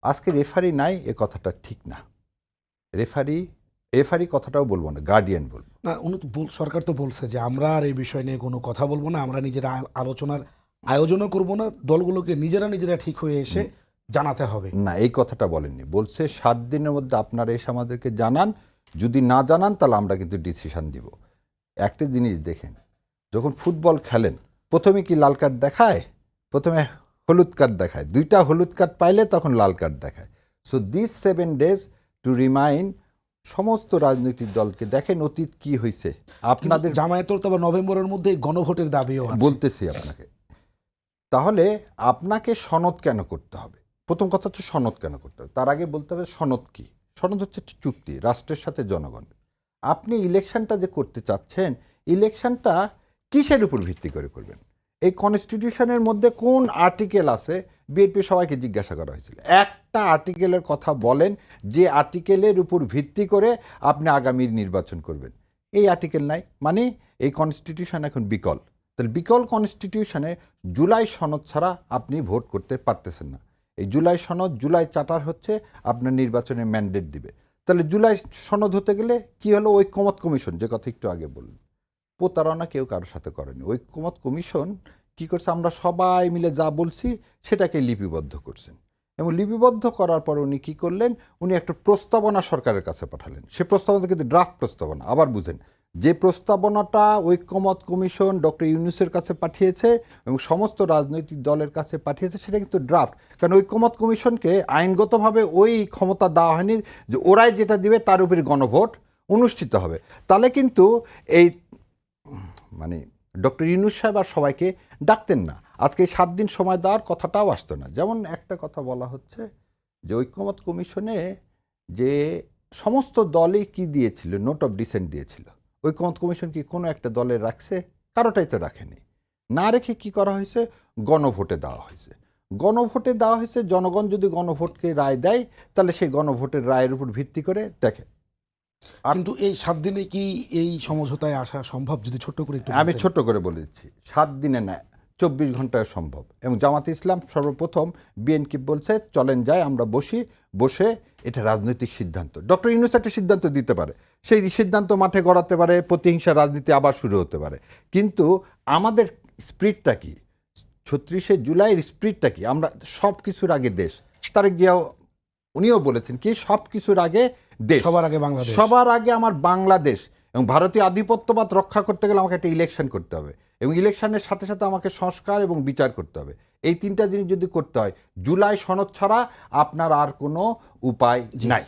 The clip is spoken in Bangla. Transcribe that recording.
আজকে রেফারি নাই এ কথাটা ঠিক না। রেফারি কথাটাও বলবো না, গার্ডিয়ান বলবো। না, সরকার তো বলছে যে আমরা আর এই বিষয় নিয়ে কোনো কথা বলবো না, আমরা নিজেরা আলোচনার আয়োজনও করব না, দলগুলোকে নিজেরা ঠিক হয়ে এসে জানাতে হবে। না, এই কথাটা বলেননি। বলছে 7 দিনের মধ্যে আপনারা এসে আমাদেরকে জানান, যদি না জানান তাহলে আমরা কিন্তু ডিসিশন দিব। একটা জিনিস দেখেন, যখন ফুটবল খেলেন প্রথমে কি লাল কার্ড দেখায়? প্রথমে হলুদ কার্ড দেখায়, 2টা হলুদ কার্ড পাইলে তখন লাল কার্ড দেখায়। So this 7 days two remind সমস্ত রাজনৈতিক দলকে, দেখেন অতীত কি হয়েছে আপনাদের। জামায়াতের তো আবার নভেম্বরের মধ্যে গণভোটের দাবিও আছে। বলতেছি আপনাকে, তাহলে আপনাকে সনদ কেন করতে হবে? প্রথম কথা হচ্ছে সনদ কেন করতে হবে, তার আগে বলতে হবে সনদ কি। সনদ হচ্ছে একটা চুক্তি রাষ্ট্রের সাথে জনগণ। আপনি ইলেকশনটা যে করতে চাচ্ছেন, ইলেকশনটা কিসের উপর ভিত্তি করে করবেন? এই কনস্টিটিউশনের মধ্যে কোন আর্টিকেল আছে? বিএনপি সবাইকে জিজ্ঞাসা করা হয়েছিল, একটা আর্টিকেলের কথা বলেন যে আর্টিকেলের উপর ভিত্তি করে আপনি আগামীর নির্বাচন করবেন। এই আর্টিকেল নাই, মানে এই কনস্টিটিউশন এখন বিকল। তাহলে বিকল কনস্টিটিউশনে জুলাই সনদ ছাড়া আপনি ভোট করতে পারতেছেন না। এই জুলাই সনদ, জুলাই চার্টার হচ্ছে আপনার নির্বাচনের ম্যান্ডেট দিবে। তাহলে জুলাই সনদ হতে গেলে কি হলো? ঐক্যমত কমিশন, যে কথা একটু আগে বললেন, প্রতারণা কেউ কারোর সাথে করেনি। ঐক্যমত কমিশন কি করছে? আমরা সবাই মিলে যা বলছি সেটাকে লিপিবদ্ধ করছেন, এবং লিপিবদ্ধ করার পর উনি কী করলেন? উনি একটা প্রস্তাবনা সরকারের কাছে পাঠালেন। সে প্রস্তাবনা কিন্তু ড্রাফট প্রস্তাবনা। আবার বুঝেন, যে প্রস্তাবনাটা ঐক্যমত কমিশন ডক্টর ইউনূসের কাছে পাঠিয়েছে এবং সমস্ত রাজনৈতিক দলের কাছে পাঠিয়েছে, সেটা কিন্তু ড্রাফট। কারণ ঐক্যমত কমিশনকে আইনগতভাবে ওই ক্ষমতা দেওয়া হয়নি যে ওরাই যেটা দিবে তার উপরে গণভোট অনুষ্ঠিত হবে। তাহলে কিন্তু এই মানে ডক্টর ইউনূস সাহেব আর সবাইকে ডাকতেন না, আজকে 7 দিন সময় দেওয়ার কথাটাও আসতো না। যেমন একটা কথা বলা হচ্ছে যে ঐক্যমত কমিশনে যে সমস্ত দলই কি দিয়েছিল, নোট অফ ডিসেন্ট দিয়েছিল। ঐক্যমত কমিশন কি কোনো একটা দলের রাখছে? কারোটাই তো রাখেনি। না রেখে কি করা হয়েছে? গণভোটে দেওয়া হয়েছে। গণভোটে দেওয়া হয়েছে, জনগণ যদি গণভোটকে রায় দেয় তাহলে সেই গণভোটের রায়ের উপর ভিত্তি করে দেখে। কিন্তু এই 7 দিনে কি এই সমঝোতায় আসা সম্ভব? যদি ছোট্ট করে একটু আমি বলতেন। ছোট্ট করে বলে দিচ্ছি, 7 দিনে না, 24 ঘন্টায় সম্ভব। এবং জামাতে ইসলাম সর্বপ্রথম বিএনপি বলছে চলেন যাই, আমরা বসে এটা রাজনৈতিক সিদ্ধান্ত। ডক্টর ইউনূস একটা সিদ্ধান্ত দিতে পারে, সেই সিদ্ধান্ত মাঠে গড়াতে পারে, প্রতিহিংসা রাজনীতি আবার শুরু হতে পারে। কিন্তু আমাদের স্পিরিটটা কি? 36শে জুলাইয়ের স্পিরিটটা কি? আমরা সব কিছুর আগে দেশ। তারেক জিয়াও উনিও বলেছেন কি, সব কিছুর আগে দেশ, সবার আগে বাংলাদেশ, সবার আগে আমার বাংলাদেশ। এবং ভারতীয় আধিপত্যবাদ রক্ষা করতে গেলে আমাকে একটা ইলেকশন করতে হবে, এবং ইলেকশনের সাথে সাথে আমাকে সংস্কার এবং বিচার করতে হবে। এই 3টা জিনিস যদি করতে হয়, জুলাই সনদ ছাড়া আপনার আর কোনো উপায় নাই।